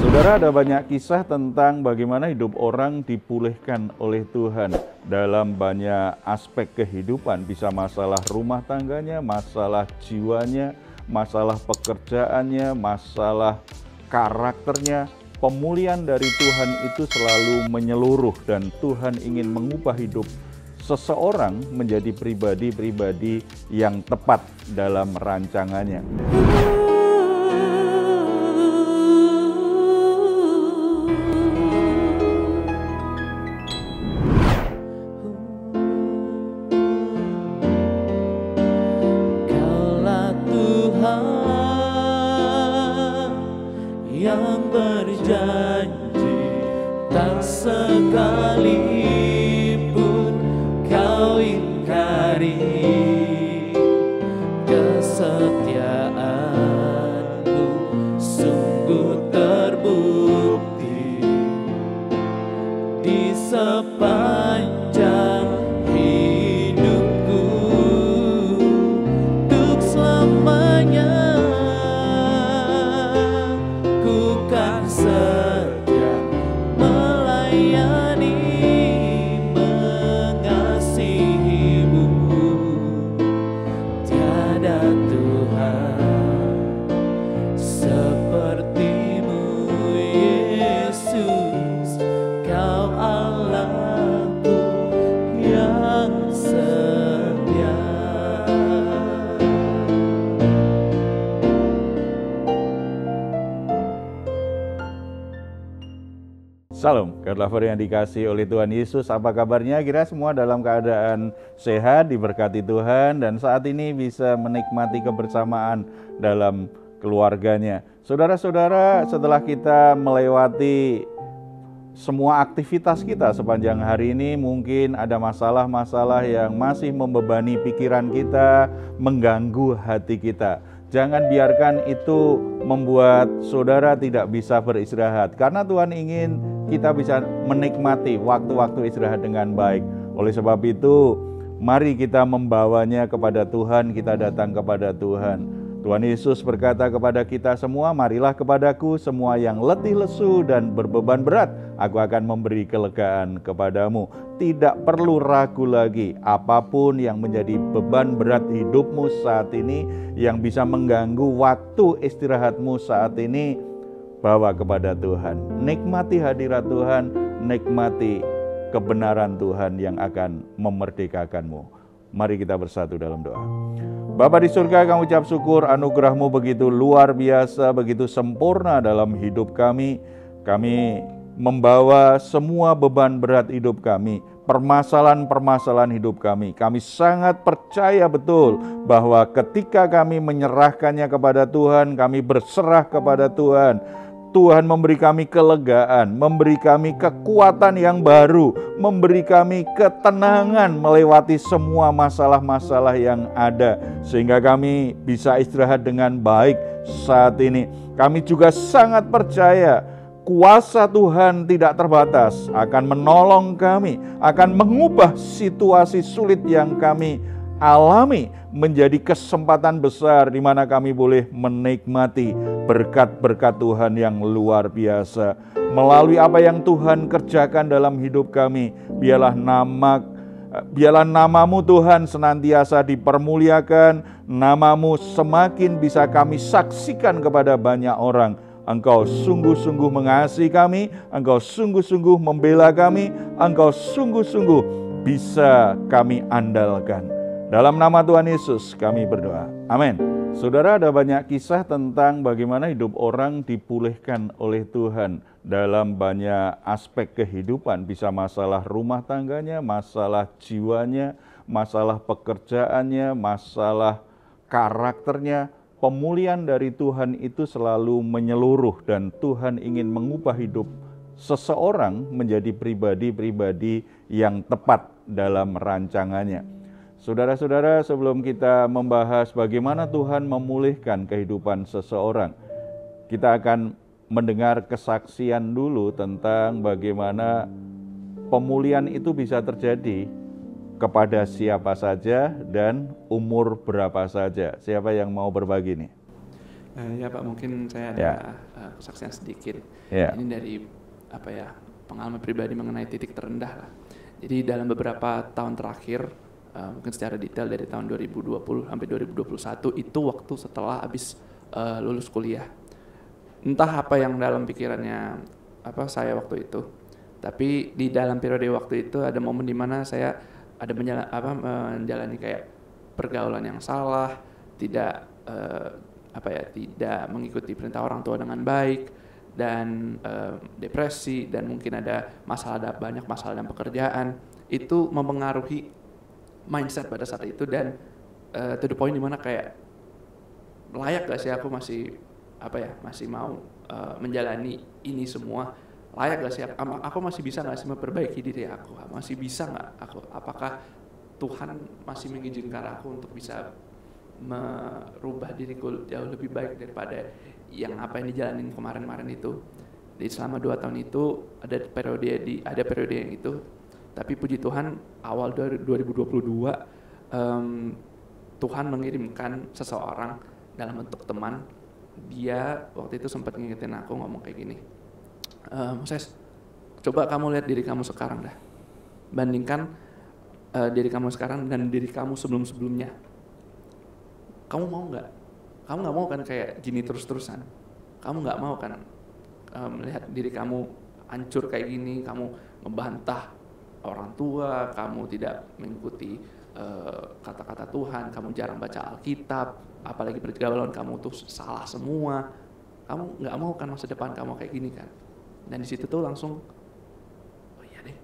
Saudara, ada banyak kisah tentang bagaimana hidup orang dipulihkan oleh Tuhan dalam banyak aspek kehidupan. Bisa masalah rumah tangganya, masalah jiwanya, masalah pekerjaannya, masalah karakternya. Pemulihan dari Tuhan itu selalu menyeluruh dan Tuhan ingin mengubah hidup seseorang menjadi pribadi-pribadi yang tepat dalam rancangannya. Yang berjanji tak sekalipun kau ingkari, kesetiaanmu sungguh terbukti di sepanjang hidupku untuk selamanya. Setia melayani, mengasihimu, tiada Tuhan sepertimu, Yesus, kau Allahku yang setia. Salam, Karlaver yang dikasih oleh Tuhan Yesus. Apa kabarnya? Kira semua dalam keadaan sehat, diberkati Tuhan, dan saat ini bisa menikmati kebersamaan dalam keluarganya. Saudara-saudara, setelah kita melewati semua aktivitas kita sepanjang hari ini, mungkin ada masalah-masalah yang masih membebani pikiran kita, mengganggu hati kita. Jangan biarkan itu membuat saudara tidak bisa beristirahat, karena Tuhan ingin kita bisa menikmati waktu-waktu istirahat dengan baik. Oleh sebab itu, mari kita membawanya kepada Tuhan, kita datang kepada Tuhan. Tuhan Yesus berkata kepada kita semua, marilah kepadaku semua yang letih lesu dan berbeban berat, aku akan memberi kelegaan kepadamu. Tidak perlu ragu lagi, apapun yang menjadi beban berat hidupmu saat ini, yang bisa mengganggu waktu istirahatmu saat ini, bawa kepada Tuhan. Nikmati hadirat Tuhan, nikmati kebenaran Tuhan yang akan memerdekakanmu. Mari kita bersatu dalam doa. Bapa di surga, kami ucap syukur, anugerah-Mu begitu luar biasa, begitu sempurna dalam hidup kami. Kami membawa semua beban berat hidup kami, permasalahan-permasalahan hidup kami. Kami sangat percaya betul bahwa ketika kami menyerahkannya kepada Tuhan, kami berserah kepada Tuhan, Tuhan memberi kami kelegaan, memberi kami kekuatan yang baru, memberi kami ketenangan melewati semua masalah-masalah yang ada, sehingga kami bisa istirahat dengan baik saat ini. Kami juga sangat percaya kuasa Tuhan tidak terbatas, akan menolong kami, akan mengubah situasi sulit yang kami alami menjadi kesempatan besar di mana kami boleh menikmati berkat-berkat Tuhan yang luar biasa. Melalui apa yang Tuhan kerjakan dalam hidup kami, biarlah namamu Tuhan senantiasa dipermuliakan, namamu semakin bisa kami saksikan kepada banyak orang. Engkau sungguh-sungguh mengasihi kami, Engkau sungguh-sungguh membela kami, Engkau sungguh-sungguh bisa kami andalkan. Dalam nama Tuhan Yesus kami berdoa. Amin. Saudara, ada banyak kisah tentang bagaimana hidup orang dipulihkan oleh Tuhan dalam banyak aspek kehidupan. Bisa masalah rumah tangganya, masalah jiwanya, masalah pekerjaannya, masalah karakternya. Pemulihan dari Tuhan itu selalu menyeluruh dan Tuhan ingin mengubah hidup seseorang menjadi pribadi-pribadi yang tepat dalam rancangannya. Saudara-saudara, sebelum kita membahas bagaimana Tuhan memulihkan kehidupan seseorang, kita akan mendengar kesaksian dulu tentang bagaimana pemulihan itu bisa terjadi kepada siapa saja dan umur berapa saja. Siapa yang mau berbagi nih? Ya Pak, mungkin saya ada Ya. kesaksian sedikit. Ya. Ini dari pengalaman pribadi mengenai titik terendah lah. Jadi dalam beberapa tahun terakhir, mungkin secara detail dari tahun 2020 sampai 2021 itu waktu setelah habis lulus kuliah. Entah apa yang dalam pikirannya saya waktu itu. Tapi di dalam periode waktu itu ada momen di mana saya ada menjalani kayak pergaulan yang salah, tidak tidak mengikuti perintah orang tua dengan baik, dan depresi, dan mungkin ada banyak masalah dalam pekerjaan. Itu mempengaruhi mindset pada saat itu, dan to the point dimana kayak layak gak sih aku masih mau menjalani ini semua, layak gak sih aku masih bisa gak sih memperbaiki diri aku, masih bisa gak aku, apakah Tuhan masih mengizinkan aku untuk bisa merubah diriku jauh lebih baik daripada yang dijalanin kemarin-kemarin itu. Jadi selama 2 tahun itu ada periode yang itu. Tapi puji Tuhan awal 2022 Tuhan mengirimkan seseorang dalam bentuk teman. Dia waktu itu sempat ngingetin aku, ngomong kayak gini, Moses, coba kamu lihat diri kamu sekarang dah, bandingkan diri kamu sekarang dan diri kamu sebelum-sebelumnya. Kamu mau nggak? Kamu nggak mau kan kayak gini terus-terusan? Kamu nggak mau kan melihat diri kamu hancur kayak gini? Kamu membantah orang tua, kamu tidak mengikuti kata-kata Tuhan, kamu jarang baca Alkitab, apalagi pergaulan kamu tuh salah semua. Kamu nggak mau kan masa depan kamu kayak gini kan? Dan di situ tuh langsung, oh iya deh,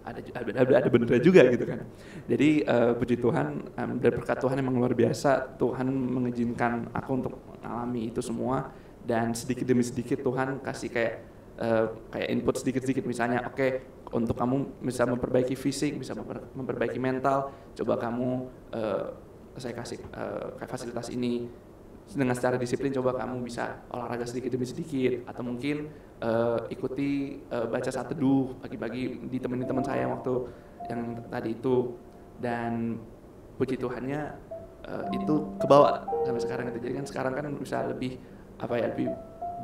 ada benernya juga gitu kan. Jadi puji Tuhan, dari berkat Tuhan emang luar biasa. Tuhan mengizinkan aku untuk mengalami itu semua, dan sedikit demi sedikit Tuhan kasih kayak input sedikit-sedikit, misalnya untuk kamu bisa memperbaiki fisik, bisa memperbaiki mental, coba kamu saya kasih kayak fasilitas ini. Dengan secara disiplin coba kamu bisa olahraga sedikit demi sedikit, atau mungkin ikuti baca saat teduh pagi-pagi, ditemenin teman saya waktu yang tadi itu. Dan puji Tuhannya itu kebawa sampai sekarang itu. Jadi kan sekarang kan bisa lebih lebih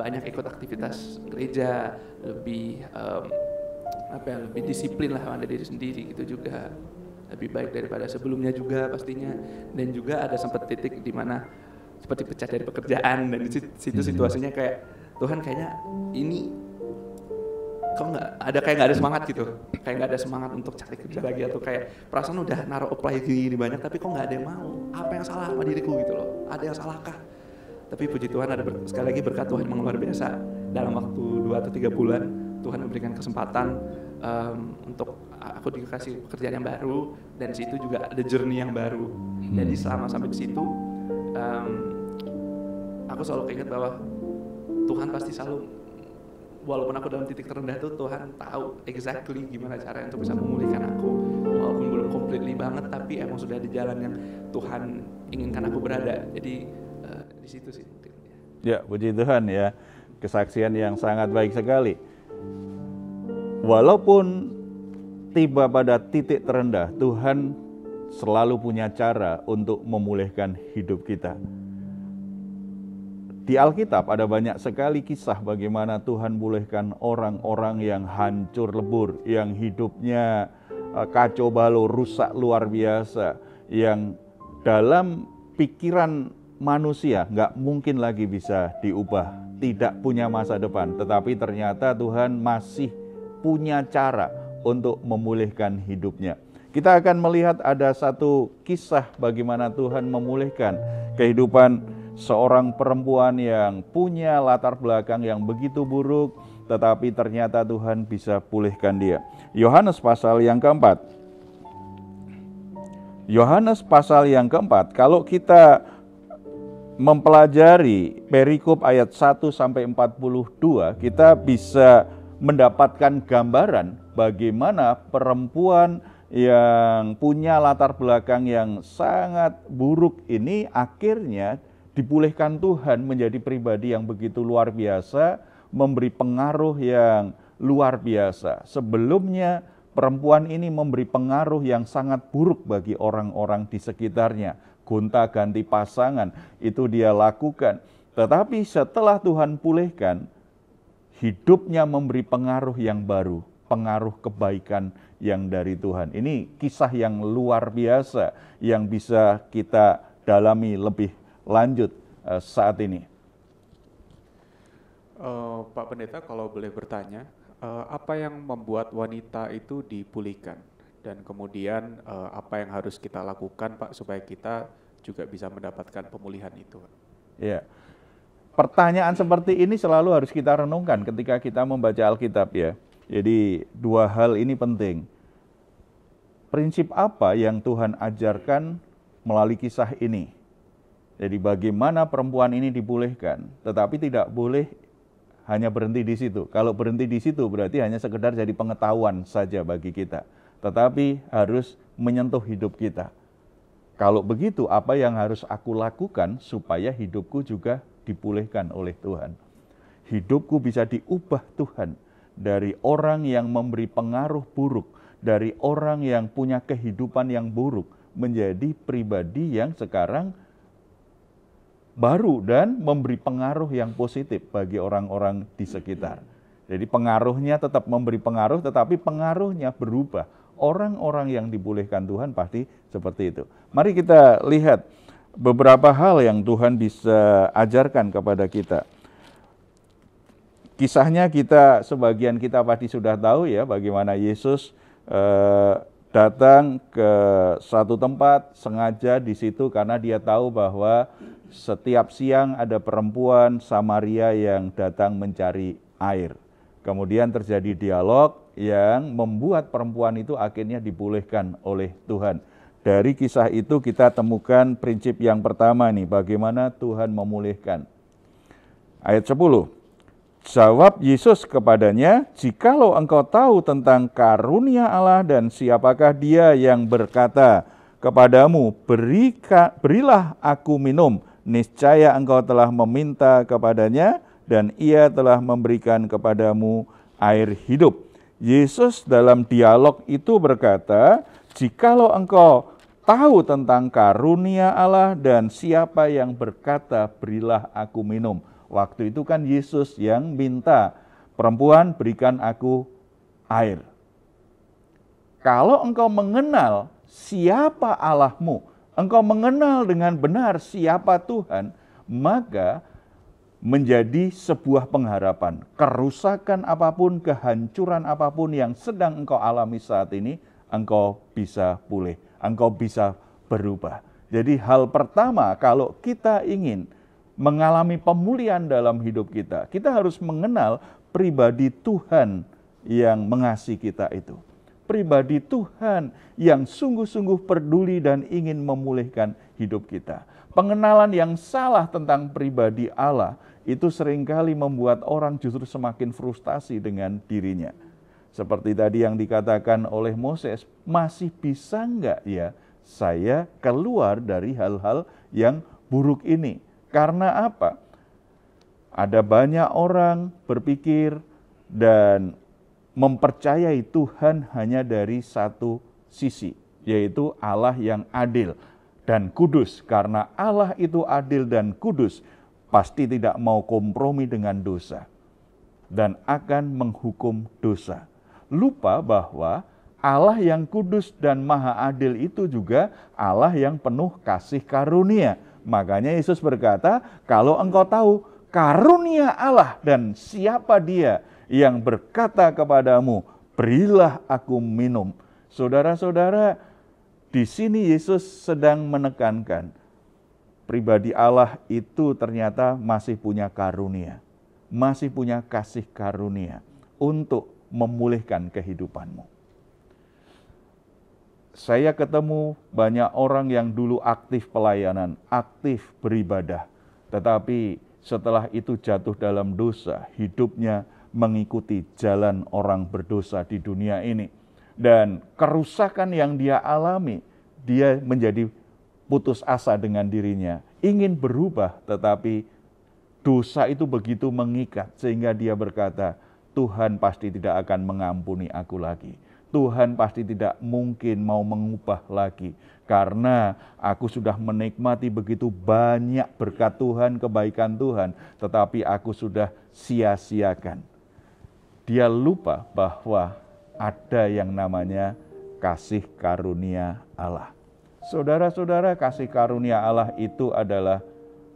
banyak ikut aktivitas gereja, lebih lebih disiplin lah pada diri sendiri, gitu juga lebih baik daripada sebelumnya juga pastinya. Dan juga ada sempat titik di mana seperti pecah dari pekerjaan, dan di situ situasinya kayak Tuhan kayaknya ini kok nggak ada semangat gitu, kayak nggak ada semangat untuk cari kerja lagi, atau kayak perasaan udah naruh apply gini banyak tapi kok nggak ada yang mau. Apa yang salah sama diriku gitu loh, ada yang salahkah? Tapi puji Tuhan sekali lagi berkat Tuhan yang luar biasa. Dalam waktu 2 atau 3 bulan Tuhan memberikan kesempatan untuk aku dikasih pekerjaan yang baru, dan di situ juga ada journey yang baru. Jadi selama sampai di situ aku selalu keinget bahwa Tuhan pasti selalu, walaupun aku dalam titik terendah itu, Tuhan tahu exactly gimana caranya untuk bisa memulihkan aku. Walaupun belum completely banget, tapi emang sudah di jalan yang Tuhan inginkan aku berada. Jadi di situ sih. Ya, puji Tuhan ya, kesaksian yang sangat baik sekali. Walaupun tiba pada titik terendah, Tuhan selalu punya cara untuk memulihkan hidup kita. Di Alkitab ada banyak sekali kisah bagaimana Tuhan pulihkan orang-orang yang hancur lebur, yang hidupnya kacau balau, rusak luar biasa, yang dalam pikiran manusia nggak mungkin lagi bisa diubah, tidak punya masa depan. Tetapi ternyata Tuhan masih punya cara untuk memulihkan hidupnya. Kita akan melihat ada satu kisah bagaimana Tuhan memulihkan kehidupan seorang perempuan yang punya latar belakang yang begitu buruk, tetapi ternyata Tuhan bisa pulihkan dia. Yohanes pasal yang keempat. Yohanes pasal yang keempat, kalau kita mempelajari perikop ayat 1 sampai 42, kita bisa mendapatkan gambaran bagaimana perempuan yang punya latar belakang yang sangat buruk ini akhirnya dipulihkan Tuhan menjadi pribadi yang begitu luar biasa, memberi pengaruh yang luar biasa. Sebelumnya perempuan ini memberi pengaruh yang sangat buruk bagi orang-orang di sekitarnya. Gonta-ganti pasangan itu dia lakukan. Tetapi setelah Tuhan pulihkan, hidupnya memberi pengaruh yang baru, pengaruh kebaikan yang dari Tuhan. Ini kisah yang luar biasa yang bisa kita dalami lebih lanjut saat ini. Pak Pendeta, kalau boleh bertanya, apa yang membuat wanita itu dipulihkan? Dan kemudian apa yang harus kita lakukan, Pak, supaya kita juga bisa mendapatkan pemulihan itu? Ya, pertanyaan seperti ini selalu harus kita renungkan ketika kita membaca Alkitab ya. Jadi dua hal ini penting. Prinsip apa yang Tuhan ajarkan melalui kisah ini? Jadi bagaimana perempuan ini dipulihkan, tetapi tidak boleh hanya berhenti di situ. Kalau berhenti di situ berarti hanya sekedar jadi pengetahuan saja bagi kita. Tetapi harus menyentuh hidup kita. Kalau begitu, apa yang harus aku lakukan supaya hidupku juga dipulihkan oleh Tuhan? Hidupku bisa diubah Tuhan dari orang yang memberi pengaruh buruk, dari orang yang punya kehidupan yang buruk, menjadi pribadi yang sekarang baru dan memberi pengaruh yang positif bagi orang-orang di sekitar. Jadi pengaruhnya tetap memberi pengaruh, tetapi pengaruhnya berubah. Orang-orang yang dipulihkan Tuhan pasti seperti itu. Mari kita lihat beberapa hal yang Tuhan bisa ajarkan kepada kita. Kisahnya sebagian kita pasti sudah tahu ya, bagaimana Yesus datang ke satu tempat sengaja di situ karena dia tahu bahwa setiap siang ada perempuan Samaria yang datang mencari air. Kemudian terjadi dialog yang membuat perempuan itu akhirnya dipulihkan oleh Tuhan. Dari kisah itu kita temukan prinsip yang pertama nih, bagaimana Tuhan memulihkan. Ayat 10. Jawab Yesus kepadanya, "Jikalau engkau tahu tentang karunia Allah dan siapakah dia yang berkata kepadamu, berilah aku minum, niscaya engkau telah meminta kepadanya dan ia telah memberikan kepadamu air hidup." Yesus dalam dialog itu berkata, jikalau engkau tahu tentang karunia Allah dan siapa yang berkata, berilah aku minum. Waktu itu kan Yesus yang minta, perempuan berikan aku air. Kalau engkau mengenal siapa Allahmu, engkau mengenal dengan benar siapa Tuhan, maka menjadi sebuah pengharapan. Kerusakan apapun, kehancuran apapun yang sedang engkau alami saat ini, engkau bisa pulih, engkau bisa berubah. Jadi hal pertama kalau kita ingin mengalami pemulihan dalam hidup kita, kita harus mengenal pribadi Tuhan yang mengasihi kita itu. Pribadi Tuhan yang sungguh-sungguh peduli dan ingin memulihkan hidup kita. Pengenalan yang salah tentang pribadi Allah itu seringkali membuat orang justru semakin frustasi dengan dirinya. Seperti tadi yang dikatakan oleh Moses, masih bisa enggak ya saya keluar dari hal-hal yang buruk ini? Karena apa? Ada banyak orang berpikir dan mempercayai Tuhan hanya dari satu sisi, yaitu Allah yang adil dan kudus. Karena Allah itu adil dan kudus, pasti tidak mau kompromi dengan dosa dan akan menghukum dosa. Lupa bahwa Allah yang kudus dan maha adil itu juga Allah yang penuh kasih karunia. Makanya Yesus berkata, kalau engkau tahu karunia Allah dan siapa dia yang berkata kepadamu, berilah aku minum. Saudara-saudara, di sini Yesus sedang menekankan, pribadi Allah itu ternyata masih punya karunia, masih punya kasih karunia untuk memulihkan kehidupanmu. Saya ketemu banyak orang yang dulu aktif pelayanan, aktif beribadah, tetapi setelah itu jatuh dalam dosa, hidupnya mengikuti jalan orang berdosa di dunia ini. Dan kerusakan yang dia alami, dia menjadi putus asa dengan dirinya, ingin berubah, tetapi dosa itu begitu mengikat sehingga dia berkata, Tuhan pasti tidak akan mengampuni aku lagi. Tuhan pasti tidak mungkin mau mengubah lagi. Karena aku sudah menikmati begitu banyak berkat Tuhan, kebaikan Tuhan, tetapi aku sudah sia-siakan. Dia lupa bahwa ada yang namanya kasih karunia Allah. Saudara-saudara, kasih karunia Allah itu adalah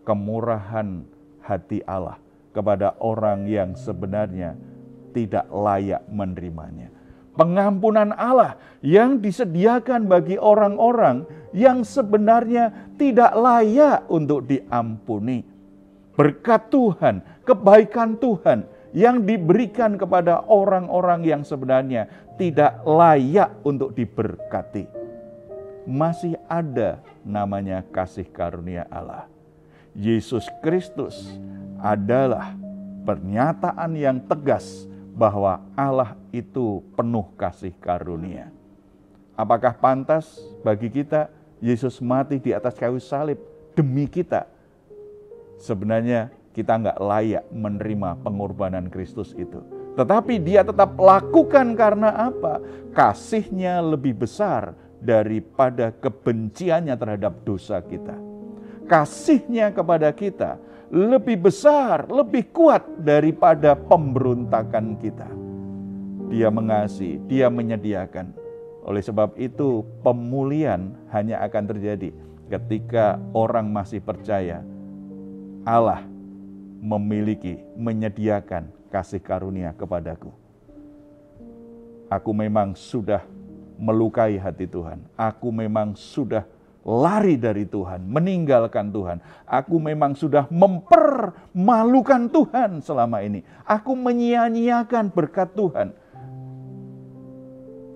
kemurahan hati Allah kepada orang yang sebenarnya tidak layak menerimanya. Pengampunan Allah yang disediakan bagi orang-orang yang sebenarnya tidak layak untuk diampuni. Berkat Tuhan, kebaikan Tuhan yang diberikan kepada orang-orang yang sebenarnya tidak layak untuk diberkati. Masih ada namanya kasih karunia Allah. Yesus Kristus adalah pernyataan yang tegas bahwa Allah itu penuh kasih karunia. Apakah pantas bagi kita Yesus mati di atas kayu salib demi kita? Sebenarnya kita nggak layak menerima pengorbanan Kristus itu. Tetapi dia tetap lakukan karena apa? Kasihnya lebih besar daripada kebenciannya terhadap dosa kita. Kasihnya kepada kita lebih besar, lebih kuat daripada pemberontakan kita. Dia mengasihi, dia menyediakan. Oleh sebab itu, pemulihan hanya akan terjadi ketika orang masih percaya Allah memiliki, menyediakan kasih karunia kepadaku. Aku memang sudah melukai hati Tuhan. Aku memang sudah lari dari Tuhan, meninggalkan Tuhan. Aku memang sudah mempermalukan Tuhan selama ini. Aku menyia-nyiakan berkat Tuhan.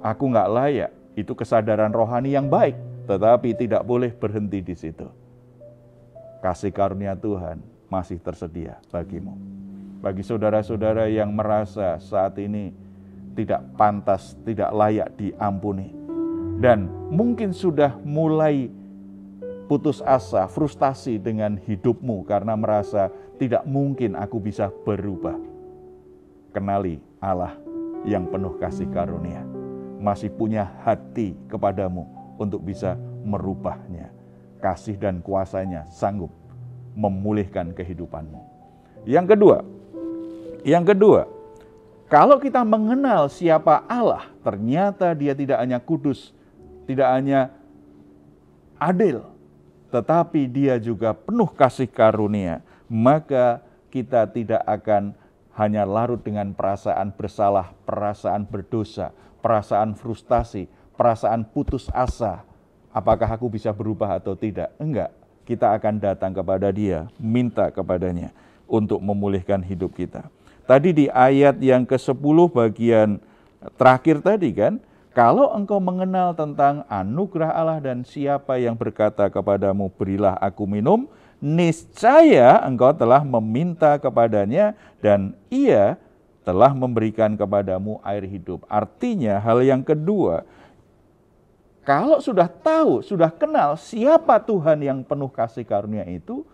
Aku nggak layak. Itu kesadaran rohani yang baik, tetapi tidak boleh berhenti di situ. Kasih karunia Tuhan masih tersedia bagimu. Bagi saudara-saudara yang merasa saat ini tidak pantas, tidak layak diampuni, dan mungkin sudah mulai putus asa, frustasi dengan hidupmu karena merasa tidak mungkin aku bisa berubah. Kenali Allah yang penuh kasih karunia, masih punya hati kepadamu untuk bisa merubahnya. Kasih dan kuasanya sanggup memulihkan kehidupanmu. Yang kedua, kalau kita mengenal siapa Allah, ternyata dia tidak hanya kudus, tidak hanya adil, tetapi dia juga penuh kasih karunia, maka kita tidak akan hanya larut dengan perasaan bersalah, perasaan berdosa, perasaan frustasi, perasaan putus asa. Apakah aku bisa berubah atau tidak? Enggak. Kita akan datang kepada dia, minta kepadanya untuk memulihkan hidup kita. Tadi di ayat yang ke-10 bagian terakhir tadi kan, kalau engkau mengenal tentang anugerah Allah dan siapa yang berkata kepadamu, berilah aku minum, niscaya engkau telah meminta kepadanya dan ia telah memberikan kepadamu air hidup. Artinya hal yang kedua, kalau sudah tahu, sudah kenal siapa Tuhan yang penuh kasih karunia itu,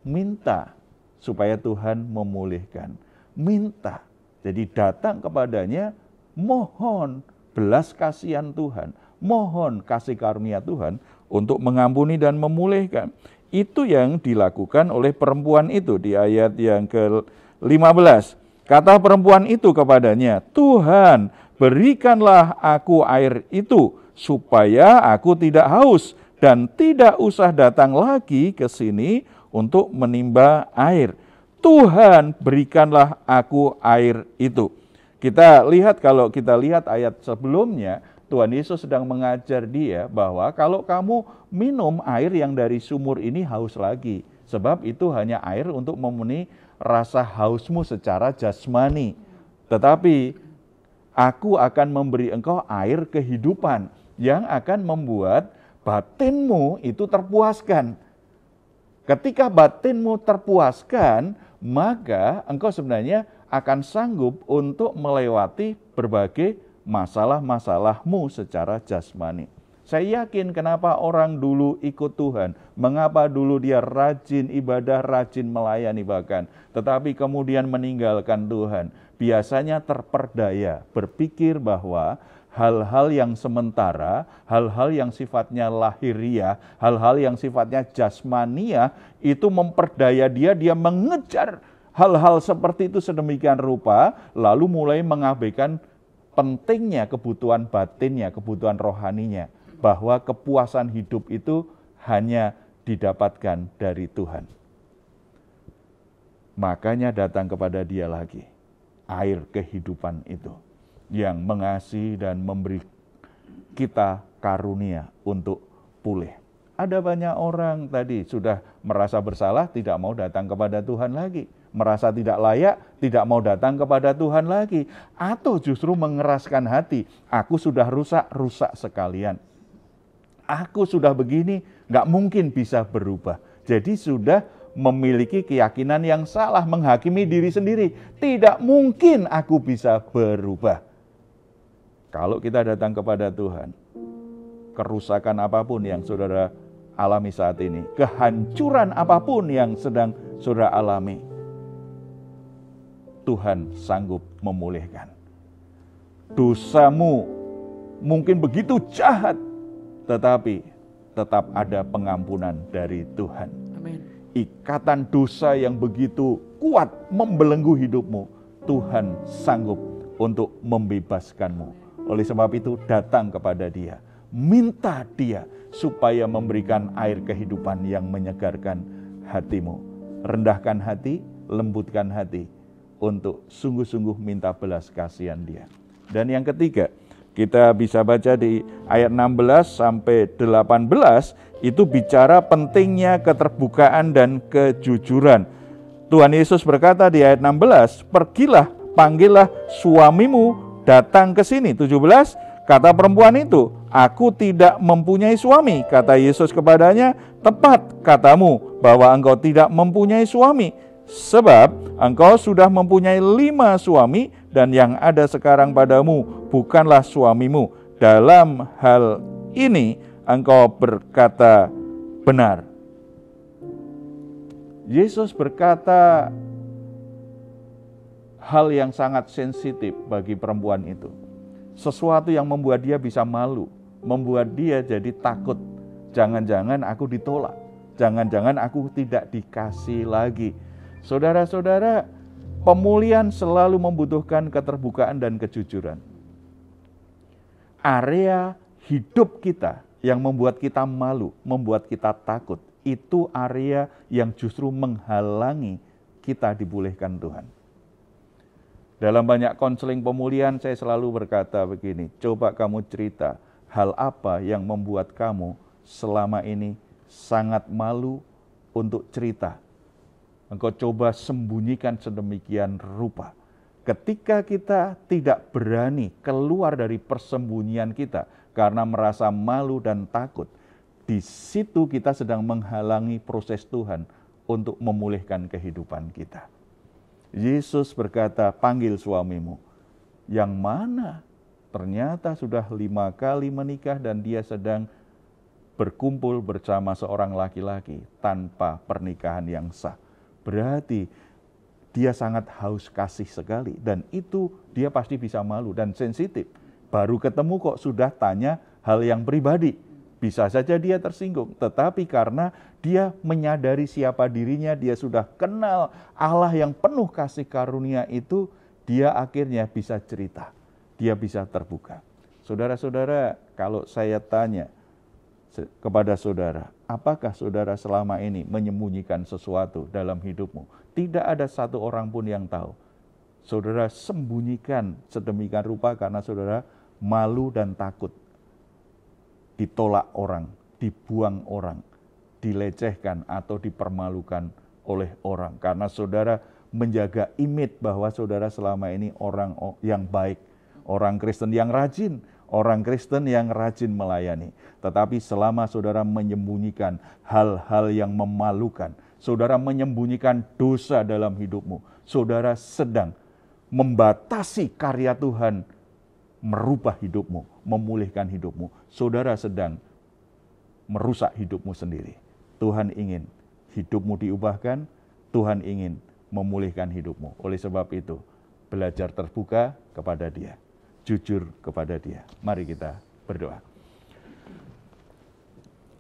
minta supaya Tuhan memulihkan. Minta, jadi datang kepadanya, mohon belas kasihan Tuhan, mohon kasih karunia Tuhan untuk mengampuni dan memulihkan. Itu yang dilakukan oleh perempuan itu di ayat yang ke-15. Kata perempuan itu kepadanya, Tuhan, berikanlah aku air itu, supaya aku tidak haus dan tidak usah datang lagi ke sini untuk menimba air. Tuhan, berikanlah aku air itu. Kalau kita lihat ayat sebelumnya, Tuhan Yesus sedang mengajar dia bahwa kalau kamu minum air yang dari sumur ini haus lagi. Sebab itu hanya air untuk memenuhi rasa hausmu secara jasmani. Tetapi aku akan memberi engkau air kehidupan yang akan membuat batinmu itu terpuaskan. Ketika batinmu terpuaskan, maka engkau sebenarnya akan sanggup untuk melewati berbagai masalah-masalahmu secara jasmani. Saya yakin kenapa orang dulu ikut Tuhan, mengapa dulu dia rajin ibadah, rajin melayani bahkan, tetapi kemudian meninggalkan Tuhan. Biasanya terperdaya, berpikir bahwa hal-hal yang sementara, hal-hal yang sifatnya lahiriah, hal-hal yang sifatnya jasmania, itu memperdaya dia mengejar hal-hal seperti itu sedemikian rupa, lalu mulai mengabaikan pentingnya kebutuhan batinnya, kebutuhan rohaninya, bahwa kepuasan hidup itu hanya didapatkan dari Tuhan. Makanya datang kepada dia lagi, air kehidupan itu, yang mengasihi dan memberi kita karunia untuk pulih. Ada banyak orang tadi sudah merasa bersalah, tidak mau datang kepada Tuhan lagi. Merasa tidak layak, tidak mau datang kepada Tuhan lagi. Atau justru mengeraskan hati, aku sudah rusak sekalian. Aku sudah begini, nggak mungkin bisa berubah. Jadi sudah memiliki keyakinan yang salah, menghakimi diri sendiri. Tidak mungkin aku bisa berubah. Kalau kita datang kepada Tuhan, kerusakan apapun yang saudara alami saat ini, kehancuran apapun yang sedang saudara alami, Tuhan sanggup memulihkan. Dosamu mungkin begitu jahat, tetapi tetap ada pengampunan dari Tuhan. Amin. Ikatan dosa yang begitu kuat membelenggu hidupmu, Tuhan sanggup untuk membebaskanmu. Oleh sebab itu datang kepada Dia, minta Dia supaya memberikan air kehidupan yang menyegarkan hatimu. Rendahkan hati, lembutkan hati untuk sungguh-sungguh minta belas kasihan Dia. Dan yang ketiga, kita bisa baca di ayat 16 sampai 18, itu bicara pentingnya keterbukaan dan kejujuran. Tuhan Yesus berkata di ayat 16, pergilah, panggillah suamimu datang ke sini. 17, kata perempuan itu, aku tidak mempunyai suami. Kata Yesus kepadanya, tepat katamu bahwa engkau tidak mempunyai suami. Sebab engkau sudah mempunyai 5 suami, dan yang ada sekarang padamu bukanlah suamimu. Dalam hal ini engkau berkata benar. Yesus berkata hal yang sangat sensitif bagi perempuan itu. Sesuatu yang membuat dia bisa malu, membuat dia jadi takut. Jangan-jangan aku ditolak, jangan-jangan aku tidak dikasih lagi. Saudara-saudara, pemulihan selalu membutuhkan keterbukaan dan kejujuran. Area hidup kita yang membuat kita malu, membuat kita takut, itu area yang justru menghalangi kita dipulihkan Tuhan. Dalam banyak konseling pemulihan saya selalu berkata begini, coba kamu cerita hal apa yang membuat kamu selama ini sangat malu untuk cerita. Engkau coba sembunyikan sedemikian rupa. Ketika kita tidak berani keluar dari persembunyian kita karena merasa malu dan takut, di situ kita sedang menghalangi proses Tuhan untuk memulihkan kehidupan kita. Yesus berkata, panggil suamimu. Yang mana? Ternyata sudah 5 kali menikah dan dia sedang berkumpul bersama seorang laki-laki tanpa pernikahan yang sah. Berarti dia sangat haus kasih sekali, dan itu dia pasti bisa malu dan sensitif. Baru ketemu kok sudah tanya hal yang pribadi. Bisa saja dia tersinggung, tetapi karena dia menyadari siapa dirinya, dia sudah kenal Allah yang penuh kasih karunia itu, dia akhirnya bisa cerita, dia bisa terbuka. Saudara-saudara, kalau saya tanya kepada saudara, apakah saudara selama ini menyembunyikan sesuatu dalam hidupmu? Tidak ada satu orang pun yang tahu. Saudara sembunyikan sedemikian rupa karena saudara malu dan takut ditolak orang, dibuang orang, dilecehkan atau dipermalukan oleh orang. Karena saudara menjaga image bahwa saudara selama ini orang yang baik, orang Kristen yang rajin, orang Kristen yang rajin melayani. Tetapi selama saudara menyembunyikan hal-hal yang memalukan, saudara menyembunyikan dosa dalam hidupmu, saudara sedang membatasi karya Tuhan merubah hidupmu, memulihkan hidupmu. Saudara sedang merusak hidupmu sendiri. Tuhan ingin hidupmu diubahkan, Tuhan ingin memulihkan hidupmu. Oleh sebab itu, belajar terbuka kepada Dia. jujur kepada Dia. Mari kita berdoa.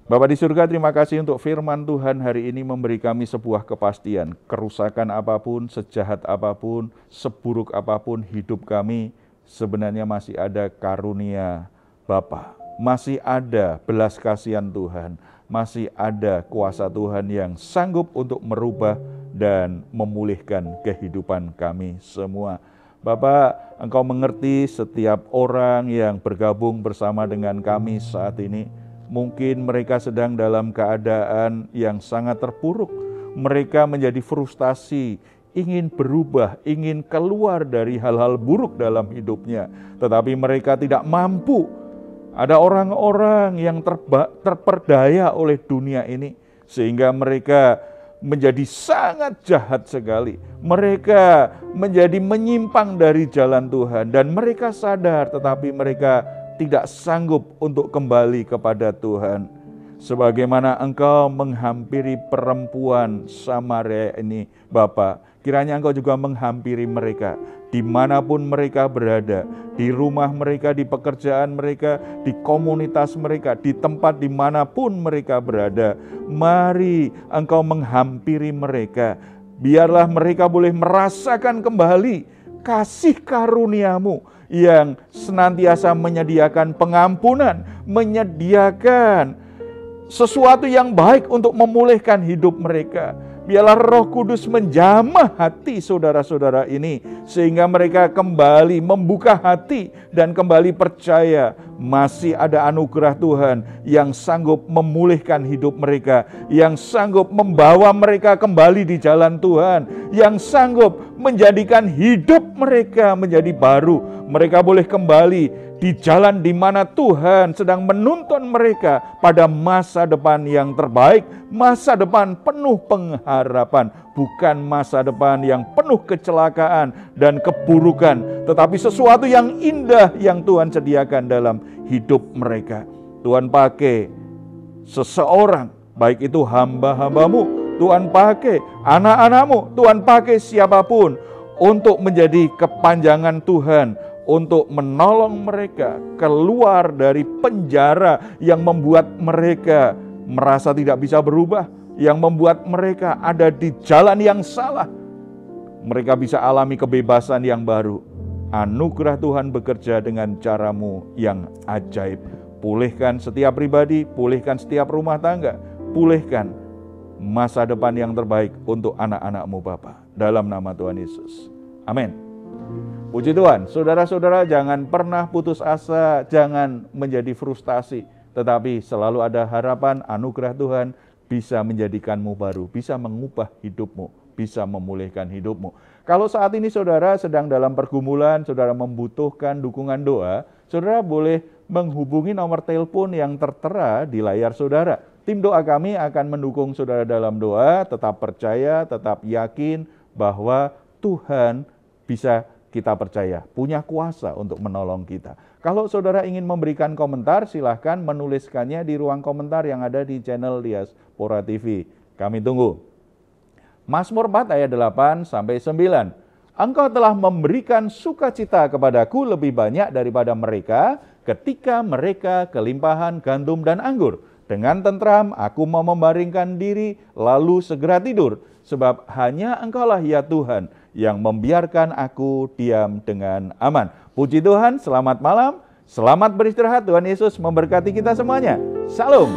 Bapa di surga, terima kasih untuk firman Tuhan hari ini memberi kami sebuah kepastian. Kerusakan apapun, sejahat apapun, seburuk apapun hidup kami, sebenarnya masih ada karunia Bapa. Masih ada belas kasihan Tuhan. Masih ada kuasa Tuhan yang sanggup untuk merubah dan memulihkan kehidupan kami semua. Bapak, Engkau mengerti setiap orang yang bergabung bersama dengan kami saat ini. Mungkin mereka sedang dalam keadaan yang sangat terpuruk. Mereka menjadi frustasi, ingin berubah, ingin keluar dari hal-hal buruk dalam hidupnya. Tetapi mereka tidak mampu. Ada orang-orang yang terperdaya oleh dunia ini. Sehingga mereka menjadi sangat jahat sekali. Mereka menjadi menyimpang dari jalan Tuhan. Dan mereka sadar, tetapi mereka tidak sanggup untuk kembali kepada Tuhan. Sebagaimana Engkau menghampiri perempuan Samaria ini, Bapa, kiranya Engkau juga menghampiri mereka, dimanapun mereka berada, di rumah mereka, di pekerjaan mereka, di komunitas mereka, di tempat dimanapun mereka berada. Mari Engkau menghampiri mereka, biarlah mereka boleh merasakan kembali kasih karunia-Mu yang senantiasa menyediakan pengampunan, menyediakan sesuatu yang baik untuk memulihkan hidup mereka. Biarlah Roh Kudus menjamah hati saudara-saudara ini, sehingga mereka kembali membuka hati dan kembali percaya masih ada anugerah Tuhan yang sanggup memulihkan hidup mereka, yang sanggup membawa mereka kembali di jalan Tuhan, yang sanggup menjadikan hidup mereka menjadi baru. Mereka boleh kembali di jalan di mana Tuhan sedang menuntun mereka pada masa depan yang terbaik, masa depan penuh pengharapan, bukan masa depan yang penuh kecelakaan dan keburukan, tetapi sesuatu yang indah yang Tuhan sediakan dalam hidup mereka. Tuhan pakai seseorang, baik itu hamba-hambamu, Tuhan pakai anak-anakmu, Tuhan pakai siapapun untuk menjadi kepanjangan Tuhan, untuk menolong mereka keluar dari penjara yang membuat mereka merasa tidak bisa berubah, yang membuat mereka ada di jalan yang salah. Mereka bisa alami kebebasan yang baru. Anugerah Tuhan bekerja dengan cara-Mu yang ajaib. Pulihkan setiap pribadi, pulihkan setiap rumah tangga, pulihkan masa depan yang terbaik untuk anak-anak-Mu Bapa. Dalam nama Tuhan Yesus. Amin. Puji Tuhan, saudara-saudara, jangan pernah putus asa, jangan menjadi frustasi, tetapi selalu ada harapan. Anugerah Tuhan bisa menjadikanmu baru, bisa mengubah hidupmu, bisa memulihkan hidupmu. Kalau saat ini saudara sedang dalam pergumulan, saudara membutuhkan dukungan doa, saudara boleh menghubungi nomor telepon yang tertera di layar saudara. Tim doa kami akan mendukung saudara dalam doa. Tetap percaya, tetap yakin bahwa Tuhan bisa kita percaya, punya kuasa untuk menolong kita. Kalau saudara ingin memberikan komentar, silahkan menuliskannya di ruang komentar yang ada di channel Diaspora TV. Kami tunggu. Mazmur 4 ayat 8-9. Engkau telah memberikan sukacita kepadaku lebih banyak daripada mereka, ketika mereka kelimpahan gandum dan anggur. Dengan tentram aku mau membaringkan diri, lalu segera tidur. Sebab hanya Engkaulah ya Tuhan, yang membiarkan aku diam dengan aman. Puji Tuhan, selamat malam, selamat beristirahat. Tuhan Yesus memberkati kita semuanya. Shalom.